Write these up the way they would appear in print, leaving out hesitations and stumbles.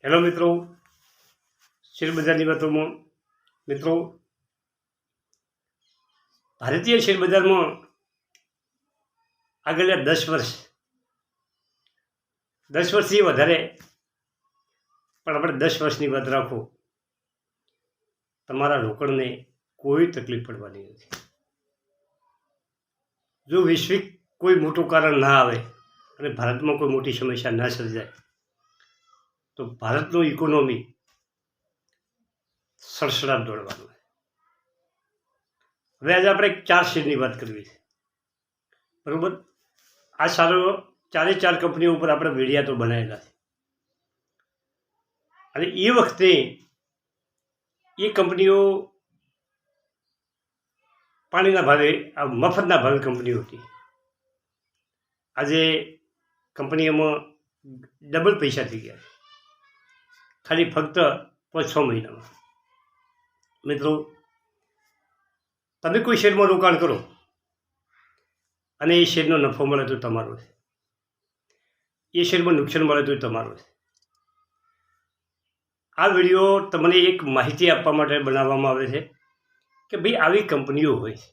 Hello મિત્રો, શેરબજારની વાતોમાં મિત્રો, ભારતીય શેરબજારમાં આગળના 10 વર્ષથી વધારે, પણ આપણે 10 વર્ષની વાત રાખો, તમારા રોકડને કોઈ તકલીફ પડવાની નથી. જો વૈશ્વિક કોઈ મોટું કારણ ના આવે અને ભારતમાં કોઈ મોટી સમસ્યા ના સર્જાય તો ભારતનું ઇકોનોમી સડસડાટ દોડવાનું. હવે આજે આપણે 4 શેરની વાત કરવી છે, બરાબર. આ સારો 4 કંપનીઓ ઉપર આપણે વિડિયા તો બનાવેલા છે, અને એ વખતે એ કંપનીઓ પાણીના ભાવે, મફતના ભાવે કંપનીઓ હતી. આજે કંપનીઓમાં ડબલ પૈસા થઈ ગયા, ખાલી ફક્ત 5-6 મહિનામાં. મિત્રો, તમે કોઈ શેરમાં રોકાણ કરો અને એ શેરનો નફો મળે તો તમારો છે, એ શેરમાં નુકસાન મળે તો તમારો છે. આ વિડીયો તમને એક માહિતી આપવા માટે બનાવવામાં આવે છે કે ભાઈ આવી કંપનીઓ હોય છે,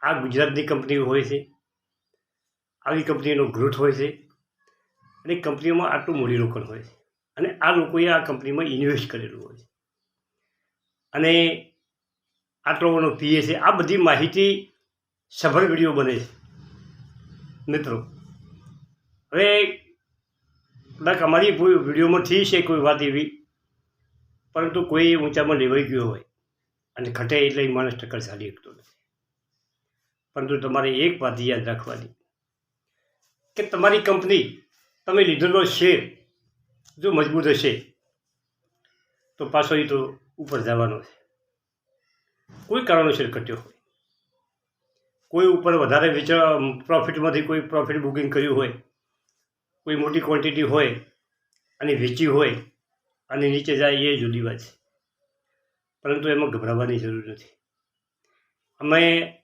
આ ગુજરાતની કંપનીઓ હોય છે, આવી કંપનીઓનો ગ્રોથ હોય છે, અને કંપનીઓમાં આટલું મૂડીરોકાણ હોય છે, અને આ લોકોએ આ કંપનીમાં ઇન્વેસ્ટ કરેલું હોય છે, અને આટલો પીએ છે. આ બધી માહિતી સભર વિડીયો બને છે મિત્રો. હવે કદાચ અમારી વિડીયોમાં થઈ છે કોઈ વાત એવી, પરંતુ કોઈ ઊંચામાં લેવાઈ ગયો હોય અને ઘટે એટલે માણસ ટક્કર ચાલી શકતો નથી. પરંતુ તમારે એક વાત યાદ રાખવાની કે તમારી કંપની, તમે લીધેલો શેર જો મજબૂત હશે તો પાછો એ તો ઉપર જવાનો છે. કોઈ કારણોસર ઘટ્યો હોય, કોઈ ઉપર વધારે પ્રોફિટમાંથી કોઈ પ્રોફિટ બુકિંગ કર્યું હોય, કોઈ મોટી ક્વોન્ટિટી હોય અને વેચી હોય અને નીચે જાય, એ જુદી વાત છે. પરંતુ એમાં ગભરાવાની જરૂર નથી. અમે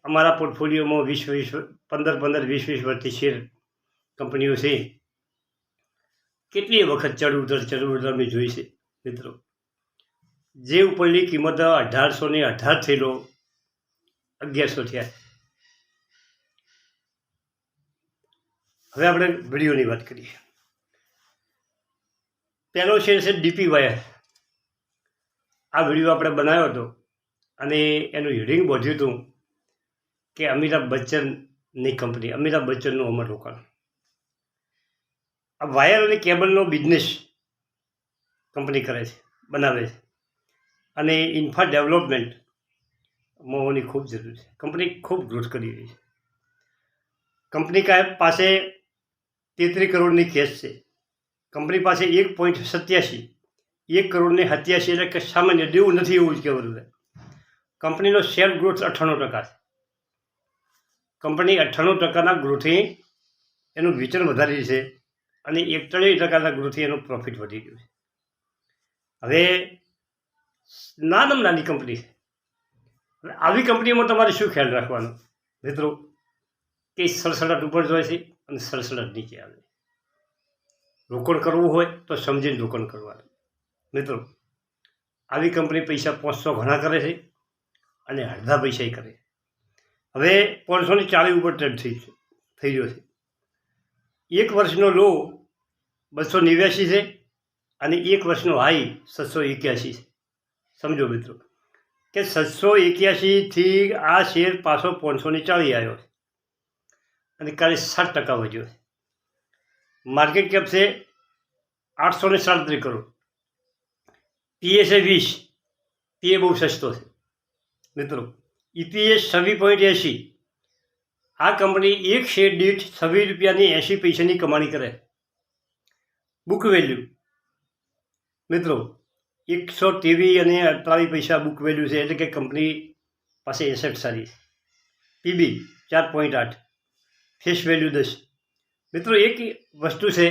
અમારા પોર્ટફોલિયોમાં 15-20 વર્ષથી શેર કંપનીઓ છે, કેટલીય વખત ચડ ઉતર અમે જોઈ છે મિત્રો. જે ઉપરની કિંમત 1818 થયેલો 1100 થયા. હવે આપણે વિડીયોની વાત કરીએ. પહેલો શેર છે ડીપી વાયર. આ વિડીયો આપણે બનાવ્યો હતો અને એનું હેડિંગ બોધ્યું હતું કે અમિતાભ બચ્ચનની કંપની, અમિતાભ બચ્ચનનું અમર રોકાણ. આ વાયર અને કેબલનો બિઝનેસ કંપની કરે છે, બનાવે છે, અને ઇન્ફ્રા ડેવલપમેન્ટમાં હોવાની ખૂબ જરૂર છે. કંપની ખૂબ ગ્રોથ કરી રહી છે. કંપની પાસે 33 કરોડની કેશ છે. કંપની પાસે 1 કરોડને 87 એટલે કે સામાન્ય દેવું નથી એવું જ કહેવાનું છે. કંપનીનો શેર ગ્રોથ 98% છે. કંપની 98%ના ગ્રોથે એનું વેચાણ વધારી છે અને 41%ના ગ્રોથે એનું પ્રોફિટ વધી ગયું છે. હવે નાની કંપની છે. હવે આવી કંપનીમાં તમારે શું ખ્યાલ રાખવાનો મિત્રો કે સડસડાટ ઉપર જાય છે અને સડસડાટ નીચે આવે. રોકાણ કરવું હોય તો સમજીને રોકાણ કરવાનું મિત્રો. આવી કંપની પૈસા 500 ઘણા કરે છે અને અડધા પૈસા કરે. હવે 540 ઉપર ટ્રેડ થઈ ગયો છે. 1 વર્ષનો લો 289 છે અને 1 વર્ષનો હાઈ 781 છે. સમજો મિત્રો કે 781થી આ શેર પાછો 540 આવ્યો છે અને કાલે 7% વધ્યો છે. માર્કેટ કેપ છે 837 કરોડ. પીએ છે 20. પીએ બહુ સસ્તો છે મિત્રો. ઈપીએસ 26.80. આ કંપની એક શેર દીઠ 26 રૂપિયાની 80 પૈસાની કમાણી કરે. બુક વેલ્યુ મિત્રો 123 અને 48 પૈસા બુક વેલ્યુ છે, એટલે કે કંપની પાસે એસેટ સારી છે. પીબી 4.8. Face value 10. મિત્રો એક વસ્તુ છે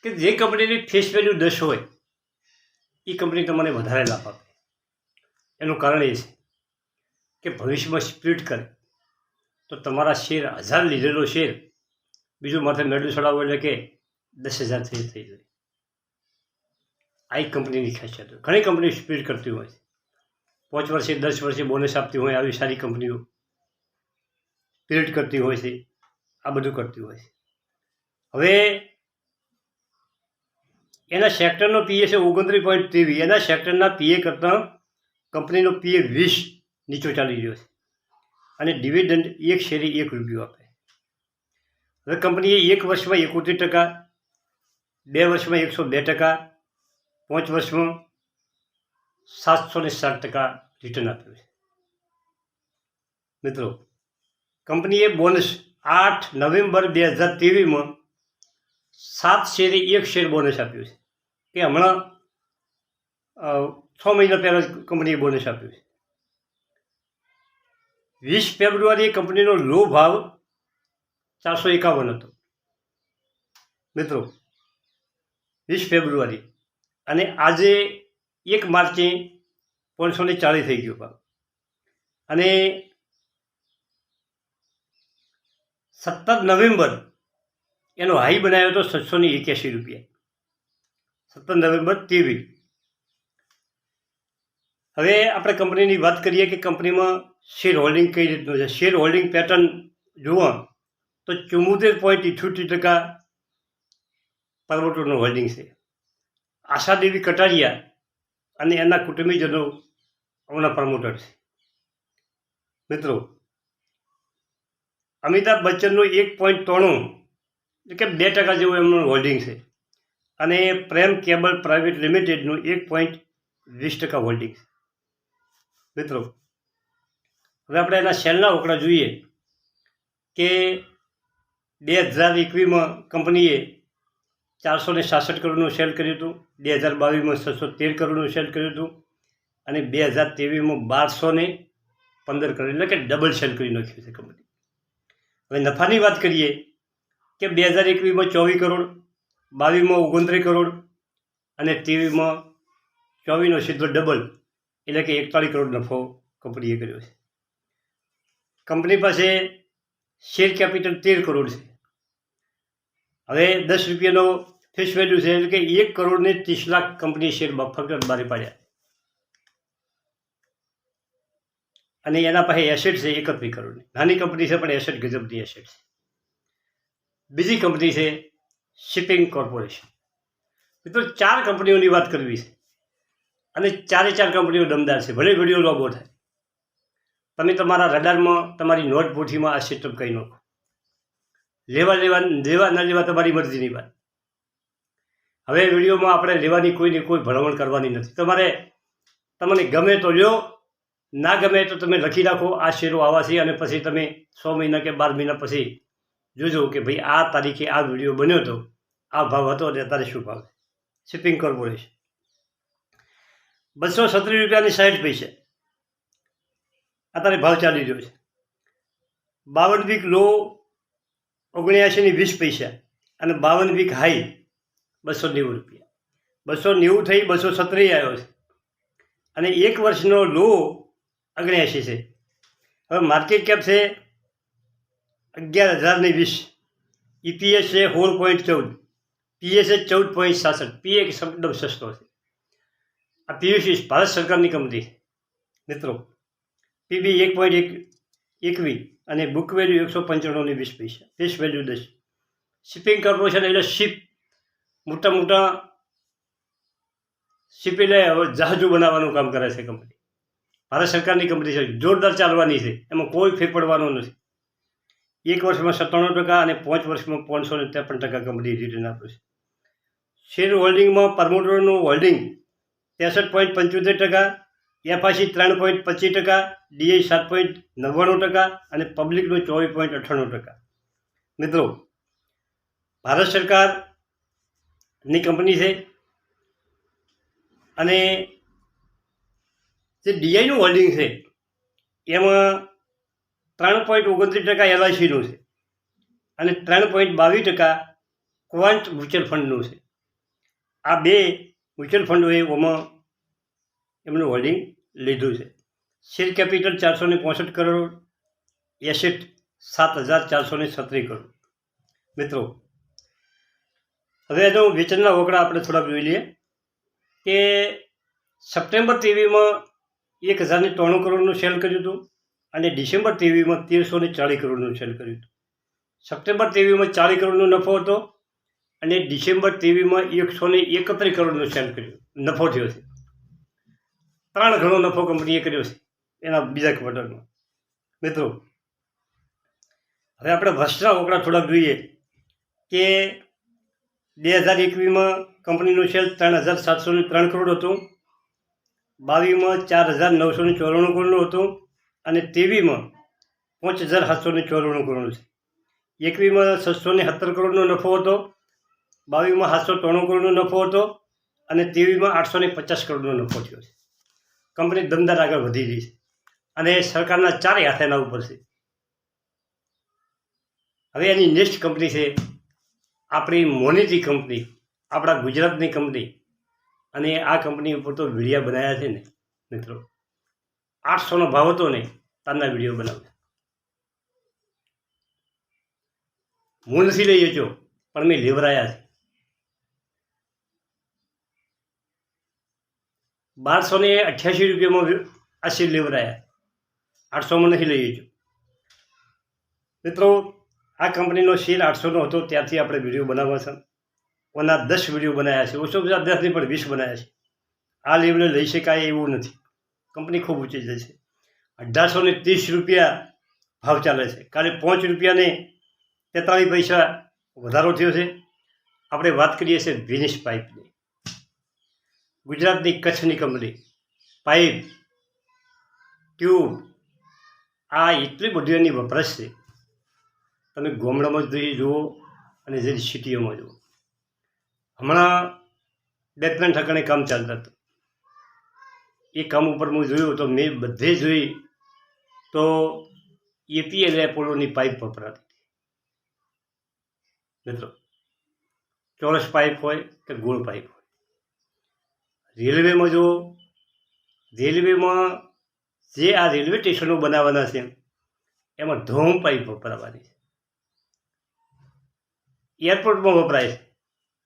કે જે કંપનીની ફેસ વેલ્યુ 10 હોય એ કંપની તમને વધારે લાભ આપે. એનું કારણ એ છે કે ભવિષ્યમાં સ્પ્લિટ કરે તો તમારા શેર 1000 લીધેલો શેર બીજું માથે મેળવી ચડાવો એટલે કે 10,000 થઈ જાય. આ એક કંપનીની ખાસિયત હોય. ઘણી કંપનીઓ સ્પીડ કરતી હોય છે, 5 વર્ષે 10 વર્ષે બોનસ આપતી હોય, આવી સારી કંપનીઓ સ્પીડ કરતી હોય છે, આ બધું કરતી હોય છે. હવે એના સેક્ટરનો પીએ છે 29.23, એના સેક્ટરના પીએ કરતાં કંપનીનો પીએ 20 નીચો ચાલી રહ્યો છે અને ડિવિડન્ડ 1 શેરે 1 રૂપિયો આપે. હવે કંપનીએ 1 વર્ષમાં 71%, 2 વર્ષમાં 102%, 5 વર્ષમાં 760% રિટર્ન આપ્યું છે. મિત્રો, કંપનીએ બોનસ 8 નવેમ્બર 2023માં 7 શેરે 1 શેર બોનસ આપ્યું છે, કે હમણાં 6 મહિના પહેલાં કંપનીએ બોનસ આપ્યું છે. 20 ફેબ્રુઆરીએ કંપનીનો લો ભાવ 451 હતો મિત્રો, 20 ફેબ્રુઆરી, અને આજે 1 માર્ચે 540 થઈ ગયો ભાવ, અને 17 નવેમ્બર એનો હાઈ બનાવ્યો હતો 781 રૂપિયા, 17 નવેમ્બર 23. હવે આપણે કંપનીની વાત કરીએ કે કંપનીમાં શેર હોલ્ડિંગ કઈ રીતનું છે. શેર હોલ્ડિંગ પેટર્ન જુઓ તો 74.78% પ્રમોટરનું હોલ્ડિંગ છે. આશાદેવી કટારિયા અને એના કુટુંબીજનો આવના પ્રમોટર છે. મિત્રો, અમિતાભ બચ્ચનનું 1.93 એટલે કે 2% જેવું એમનું હોલ્ડિંગ છે, અને પ્રેમ કેબલ પ્રાઇવેટ લિમિટેડનું 1.20% હોલ્ડિંગ છે. મિત્રો, હવે આપણે એના શેરના આંકડા જોઈએ કે 2021માં કંપનીએ 466 કરોડનું સેલ કર્યું હતું, 2022માં 613 કરોડનું સેલ કર્યું હતું, અને 2023માં 1215 કરોડ, એટલે કે ડબલ સેલ કરી નાખ્યું છે કંપની. હવે નફાની વાત કરીએ કે 2021માં 24 કરોડ, 22માં 29 કરોડ, અને 23માં 24નો સીધો ડબલ, એટલે કે 41 કરોડ નફો કંપનીએ કર્યો છે. કંપની પાસે શેર કેપિટલ 13 કરોડ છે. હવે 10 રૂપિયાનો ફેસ વેલ્યુ છે, એટલે કે 1 કરોડ ને 30 લાખ કંપની શેર ફક્ત બહાર પાડ્યા, અને એના પાસે એસેટ છે 31 કરોડની. નાની કંપની છે પણ એસેટ ગજબની એસેટ છે. બીજી કંપની છે શિપિંગ કોર્પોરેશન. મિત્રો, 4 કંપનીઓની વાત કરવી છે, અને 4 કંપનીઓ દમદાર છે. ભલે વિડીયો લોગો થાય, તમે તમારા રડારમાં તમારી નોટ પોથીમાં આ સેટઅપ કરી નાખો. લેવા ન લેવા તમારી મરજીની વાત. હવે વિડીયોમાં આપણે લેવાની કોઈ ભલામણ કરવાની નથી. તમને ગમે તો લ્યો, ના ગમે તો તમે લખી રાખો આ શેરો આવા છે, અને પછી તમે 6 મહિના કે 12 મહિના પછી જોજો કે ભાઈ આ તારીખે આ વિડીયો બન્યો હતો, આ ભાવ હતો, અને અત્યારે શું ભાવ છે. શિપિંગ કોર્પોરેશન 237 રૂપિયાની 60 પૈસા અત્યારે ભાવ ચાલી રહ્યો છે. 52 વીક લો 79.20 પૈસા, અને 52 વીક હાઈ 290 રૂપિયા. 290 થઈ 217 આવ્યો છે, અને 1 વર્ષનો લો 79 છે. હવે માર્કેટ કેપ છે 11,020, EPS છે 16.14, પીએસ છે 14.66, પીએ એકદમ સસ્તો છે. આ પીયુસી ભારત સરકારની કંપની છે મિત્રો. પીબી 1.21 અને બુક વેલ્યુ 195.20 પૈસા, ફેસ વેલ્યુ 10. શિપિંગ કોર્પોરેશન એટલે શિપ, મોટા શિપ એટલે જહાજો બનાવવાનું કામ કરે છે કંપની. ભારત સરકારની કંપની છે, જોરદાર ચાલવાની છે, એમાં કોઈ ફેર પડવાનો નથી. 1 વર્ષમાં 97% અને 5 વર્ષમાં 553% કંપની રિટર્ન આપે છે. શેર હોલ્ડિંગમાં પ્રમોટરનું હોલ્ડિંગ 63.75%, એફઆઈસી 3.25%, ડીઆઈ 7.99% અને પબ્લિકનું 24.98%. મિત્રો, ભારત સરકારની કંપની છે, અને જે ડીઆઈનું હોલ્ડિંગ છે એમાં 3.29% એલઆઈસીનું છે, અને 3.22% ક્વાન્ટ મ્યુચ્યુઅલ ફંડનું છે. આ 2 મ્યુચ્યુઅલ ફંડોએ ઓમાં એમનું હોલ્ડિંગ લીધું છે. Share capital 465 crore, asset 7,436 crore. મિત્રો, હવે એનો વેચાણના આંકડા આપણે થોડા જોઈ લઈએ. કે સપ્ટેમ્બર તેવીમાં 1093 કરોડનું સેલ કર્યું હતું અને ડિસેમ્બર તેવીમાં 1340 કરોડનું સેલ કર્યું હતું. સપ્ટેમ્બર તેવીમાં 40 કરોડનો નફો હતો અને ડિસેમ્બર તેવીમાં 131 કરોડનું સેલ કર્યું નફો થયો છે. 3 ગણો નફો કંપનીએ કર્યો છે એના બીજા ક્વાર્ટરમાં. મિત્રો, હવે આપણે વર્ષના આંકડા થોડાક જોઈએ કે 2021માં કંપનીનું સેલ 3703 કરોડ હતું, 22માં 4994 કરોડનું હતું અને 23માં 5794 કરોડનું છે. 21માં 617 કરોડનો નફો હતો, 22માં 793 કરોડનો નફો હતો અને 23માં 850 કરોડનો નફો થયો છે. કંપની દમદાર આગળ વધી રહી છે અને સરકારના 4 હાથ એના ઉપર છે. હવે એની નેક્સ્ટ કંપની છે આપણી મોનિટી કંપની, આપણા ગુજરાતની કંપની. અને આ કંપની ઉપર તો વિડીયો બનાવ્યા છે ને મિત્રો, 800નો ભાવ હતો ને તારના વિડીયો બનાવ્યા. હું નથી લઈ જજો પણ મેં લેવરાયા છે. 1288 રૂપિયામાં આ શેર લેવરાયા, 800માં નથી લઈ જજો. મિત્રો, આ કંપનીનો શેર 800નો હતો ત્યારથી આપણે વિડીયો બનાવવા છે. ઓના 10 વિડીયો બનાવ્યા છે, ઓછો બધા 10 નહીં પણ 20 બનાવ્યા છે. આ લેવલે લઈ શકાય એવું નથી. કંપની ખૂબ ઊંચી જાય છે. 1830 રૂપિયા ભાવ ચાલે છે. કાલે 5 રૂપિયાને 43 પૈસા વધારો થયો છે. આપણે વાત કરીએ છીએ વિનિશ પાઇપની, ગુજરાતની કચ્છની કંપની. પાઇપ, ટ્યુબ, આ એટલી બધી એની વપરાશ છે. તમે ગામડામાં જ જુઓ અને જે સિટીઓમાં જુઓ. હમણાં 2-3 ઠકાણે કામ ચાલતા હતું. એ કામ ઉપર હું જોયું તો મેં બધે જોઈ તો એપીએલ એપોલોની પાઇપ વપરાતી હતી. મિત્રો, ચોરસ પાઇપ હોય કે ગોળ પાઇપ હોય. રેલવેમાં જુઓ, રેલવેમાં જે આ રેલવે સ્ટેશનો બનાવવાના છે એમાં ધોમ પાઇપ વપરાવાની છે. એરપોર્ટમાં વપરાય છે,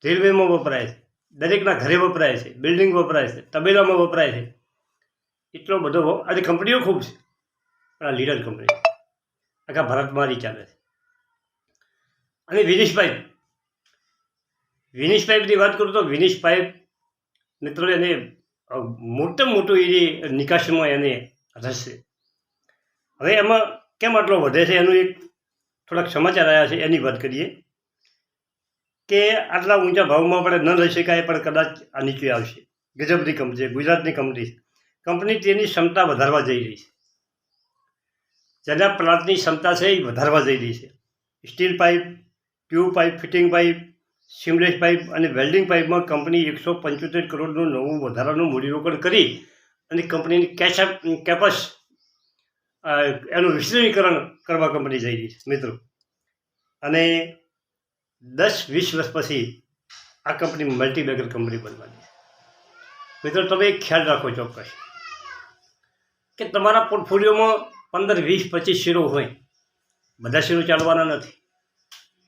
રેલવેમાં વપરાય છે, દરેકના ઘરે વપરાય છે, બિલ્ડિંગ વપરાય છે, તબેલામાં વપરાય છે. એટલો બધો આજે કંપનીઓ ખૂબ છે પણ આ લીડર કંપની આખા ભારતમાં ચાલે છે. અને વિનિશ પાઇપની વાત કરું તો વિનિશ પાઇપ મિત્રો એને મોટામાં મોટું એ નિકાસમાં એને રસ છે. હવે એમાં કેમ આટલો વધે છે એનું એક થોડાક સમાચાર આવ્યા છે એની વાત કરીએ કે આટલા ઊંચા ભાવમાં આપણે ન લઈ શકાય પણ કદાચ આ નીચે આવશે. ગજબની કંપની છે, ગુજરાતની કંપની છે. કંપની તેની ક્ષમતા વધારવા જઈ રહી છે. જેના પ્લાન્ટની ક્ષમતા છે એ વધારવા જઈ રહી છે. Steel pipe, tube pipe, fitting pipe, seamless pipe અને વેલ્ડિંગ પાઇપમાં કંપની 175 કરોડનું નવું વધારાનું મૂડીરોકાણ કરી અને કંપનીની કેપસ એનું વિસ્તરીકરણ કરવા કંપની જઈ રહી છે મિત્રો. અને 10-20 વર્ષ પછી આ કંપની મલ્ટીબેગર કંપની બનવાની છે. મિત્રો, તમે એક ખ્યાલ રાખો ચોક્કસ કે તમારા પોર્ટફોલિયોમાં 15-20-25 શેરો હોય. બધા શેરો ચાલવાના નથી,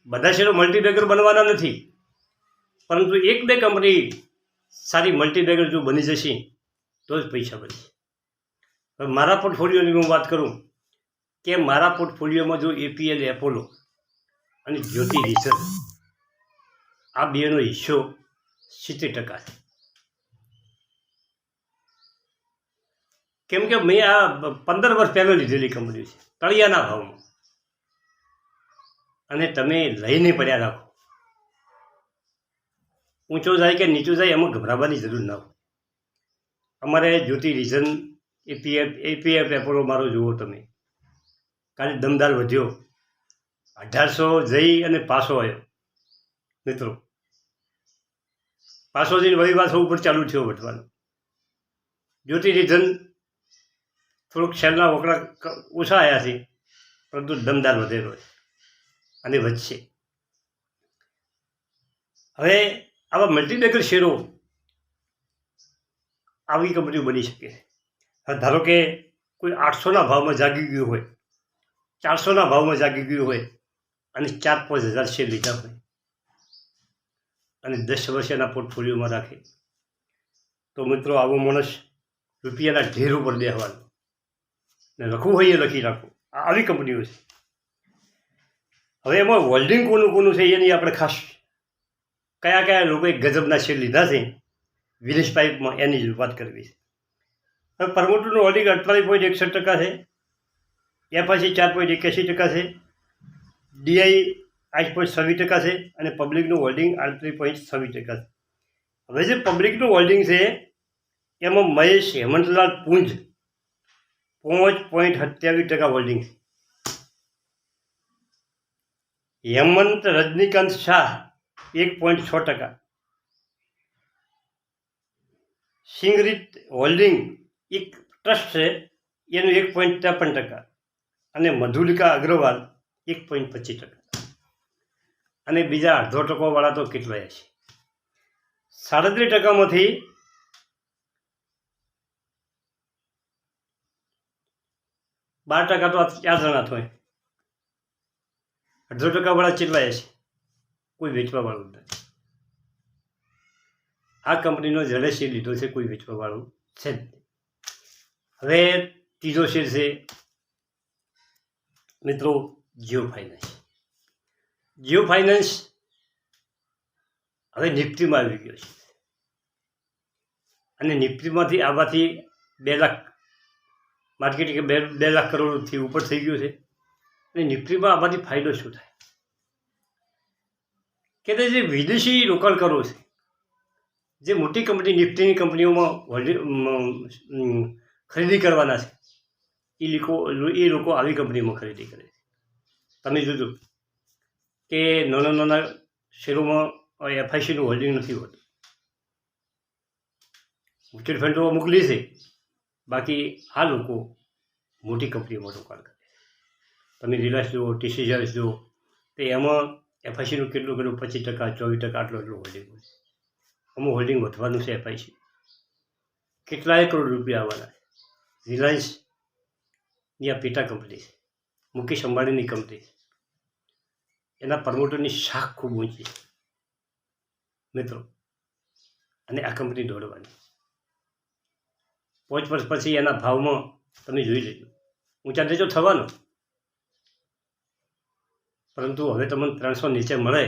બધા શેરો મલ્ટીબેગર બનવાના નથી, પરંતુ 1-2 કંપની સારી મલ્ટીબેગર જો બની જશે તો જ પૈસા બનશે. હવે મારા પોર્ટફોલિયોની હું વાત કરું કે મારા પોર્ટફોલિયોમાં જો એપીએલ એપોલો અને જ્યોતિ રિસર્ચ આ બેનો હિસ્સો 70% છે. કેમ કે મેં આ 15 વર્ષ પહેલાં લીધેલી કંપની છે તળિયાના ભાવમાં. અને તમે લઈને પડ્યા રાખો, ઊંચો જાય કે નીચું જાય એમાં ગભરાવાની જરૂર ના હોય. અમારે જ્યોતિ રિઝન એપીએફ એપોલો મારો જુઓ તમે, કાલે દમદાર વધ્યો, 1800 જઈ અને પાછો આવ્યો મિત્રો. પાછો જઈને વળી પાછો ઉપર ચાલુ થયો વધવાનો. જ્યોતિ રિઝન થોડુંક શેરના વકડા ઓછા આવ્યા છે પરંતુ દમદાર વધેલો છે અને વધશે. હવે આવા મલ્ટીબેગર શેરો આવી કંપનીઓ બની શકે. હવે ધારો કે કોઈ 800ના ભાવમાં જાગી ગયું હોય, 400ના ભાવમાં જાગી ગયું હોય અને 4-5 હજાર શેર લીધા હોય અને 10 વર્ષ એના પોર્ટફોલિયોમાં રાખે તો મિત્રો આવો માણસ રૂપિયાના ઢેર ઉપર બેસવાનો ને લખવું હોય એ લખી નાખવું. આવી કંપનીઓ છે. હવે એમાં હોલ્ડિંગ કોનું છે એની આપણે ખાસ કયા કયા લોકોએ ગજબના શેર લીધા છે વિલેજ પાઇપમાં એની જ વાત કરવી છે. હવે પ્રમોટરનું હોલ્ડિંગ 48.61% છે, એફઆઈસી 4.81% છે, ડીઆઈ 8.26% છે અને પબ્લિકનું હોલ્ડિંગ 38.26% છે. હવે જે પબ્લિકનું હોલ્ડિંગ છે એમાં મહેશ હેમંતલાલ પુંજ 5.27% હોલ્ડિંગ છે, હેમંત રજનીકાંત શાહ 1.6%, સિંગરીત હોલ્ડિંગ એક ટ્રસ્ટ છે એનું 1.53% અને મધુલિકા અગ્રવાલ 1.25% અને બીજા 0.5% વાળા તો કેટલાય છે. 37%માંથી 12% તો 4 જણા થાય. 18% વાળા કેટલાય છે, કોઈ વેચવા વાળું નથી. આ કંપનીનો જડે શેર લીધો છે, કોઈ વેચવા વાળું છે જ નહીં. હવે ત્રીજો શેર છે મિત્રો જીઓ ફાઇનાન્સ. જીઓ ફાઇનાન્સ હવે નિફ્ટીમાં આવી ગયો છે અને નિફ્ટીમાંથી આવવાથી 2 લાખ માર્કેટિંગ 2 લાખ કરોડથી ઉપર થઈ ગયું છે. અને નિફ્ટીમાં આવવાથી ફાયદો શું થાય કે તે જે વિદેશી રોકાણકારો છે, જે મોટી કંપની નિફ્ટીની કંપનીઓમાં ખરીદી કરવાના છે, એ લોકો આવી કંપનીમાં ખરીદી કરે છે. તમે જોજો કે નાના નાના શેરોમાં એફઆઈસીનું હોલ્ડિંગ નથી હોતું. મ્યુચ્યુઅલ ફંડો અમુક લે છે, બાકી આ લોકો મોટી કંપનીઓમાં રોકાણ કરે છે. તમે રિલાયન્સ જુઓ, ટીસીએસ જુઓ, તો એમાં એફઆઈસીનું કેટલું 25%, 24% આટલું હોલ્ડિંગ હોય છે. અમુક હોલ્ડિંગ વધવાનું છે એફઆઈસી. કેટલાય કરોડ રૂપિયા આવવાના છે. રિલાયન્સની આ પેટા કંપની છે, મુકેશ અંબાણીની કંપની છે, એના પ્રમોટરની શાખ ખૂબ ઊંચી છે મિત્રો. અને આ કંપની દોડવાની 5 વર્ષ પછી એના ભાવમાં તમે જોઈ લેજો ઊંચા નીચો થવાનો. પરંતુ હવે તમને 300 નીચે મળે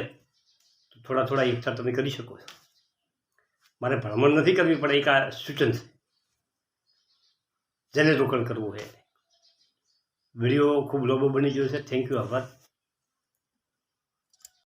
તો થોડા એકઠા તમે કરી શકો છો. મારે ભ્રમણ નથી કરવી, પણ એક આ સૂચન છે જેને રોકાણ કરવું હોય. વિડીયો ખૂબ લાંબો બની ગયો છે. થેન્ક યુ, આભાર.